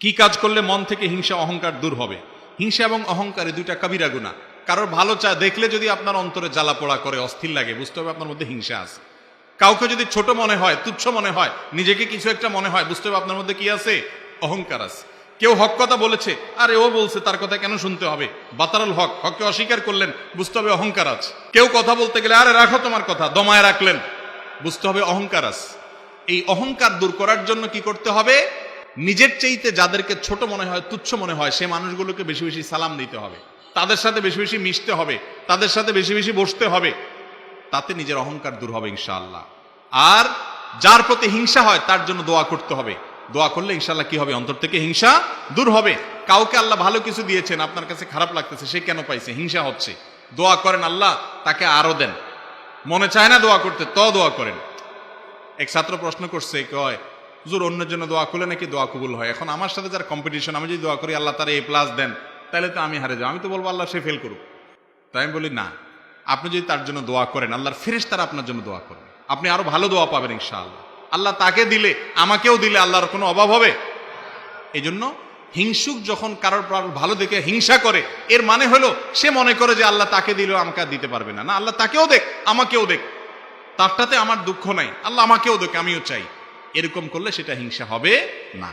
কি কাজ করলে মন থেকে হিংসা অহংকার দূর হবে? হিংসা এবং অহংকার দুইটা কাবিরা গুনাহ। কারোর ভালো চা দেখলে যদি আপনার অন্তরে জ্বালা পোড়া করে, অস্থির লাগে, বুঝতে হবে আপনার মধ্যে হিংসা আছে। কাউকে যদি ছোট মনে হয়, তুচ্ছ মনে হয়, নিজেকে কিছু একটা মনে হয়, বুঝতে হবে আপনার মধ্যে কি আছে? অহংকার আছে। কেউ হক কথা বলেছে, আরে ও বলছে, তার কথা কেন শুনতে হবে? বাতারুল হক, হককে অস্বীকার করলেন, বুঝতে হবে অহংকার আছে। কেউ কথা বলতে গেলে, আরে রাখো তোমার কথা, দমায় রাখলেন, বুঝতে হবে অহংকার আছে। এই অহংকার দূর করার জন্য কি করতে হবে? নিজের চাইতে যাদেরকে ছোট মনে হয়, তুচ্ছ মনে হয়, সে মানুষগুলোকে বেশি বেশি সালাম দিতে হবে, তাদের সাথে বেশি বেশি মিশতে হবে, তাদের সাথে বেশি বেশি বসতে হবে। তাতে নিজের অহংকার দূর হবে ইনশাআল্লাহ। আর যার প্রতি হিংসা হয় তার জন্য দোয়া করতে হবে। দোয়া করলে ইনশাআল্লাহ কি হবে? অন্তর থেকে হিংসা দূর হবে। কাউকে আল্লাহ ভালো কিছু দিয়েছেন, আপনার কাছে খারাপ লাগতেছে, সে কেন পাইছে? হিংসা হচ্ছে। দোয়া করেন, আল্লাহ তাকে আরো দেন। মনে চায় না দোয়া করতে, তো দোয়া করেন। এক ছাত্র প্রশ্ন করছে, কয় হুজুর, অন্যের জন্য দোয়া করলে নাকি দোয়া কবুল হয়। এখন আমার সাথে যার কম্পিটিশন, আমি যদি দোয়া করি আল্লাহ তার A+ দেন, তাহলে তো আমি হারে যাবো। আমি তো বলবো আল্লাহ সে ফেল করুক। তাই আমি বলি না, আপনি যদি তার জন্য দোয়া করেন, আল্লাহর ফেরেশতারা আপনার জন্য দোয়া করেন, আপনি আরো ভালো দোয়া পাবেন ইনশাআল্লাহ। আল্লাহ তাকে দিলে, আমাকেও দিলে আল্লাহর কোনো অভাব হবে? এই জন্য হিংসুক যখন কারোর ভালো দেখে হিংসা করে, এর মানে হলো সে মনে করে যে আল্লাহ তাকে দিলেও আমাকে আর দিতে পারবে না। না, আল্লাহ তাকেও দেখ, আমাকেও দেখ, তারটাতে আমার দুঃখ নাই, আল্লাহ আমাকেও দেখ, আমিও চাই। এরকম করলে সেটা হিংসা হবে না।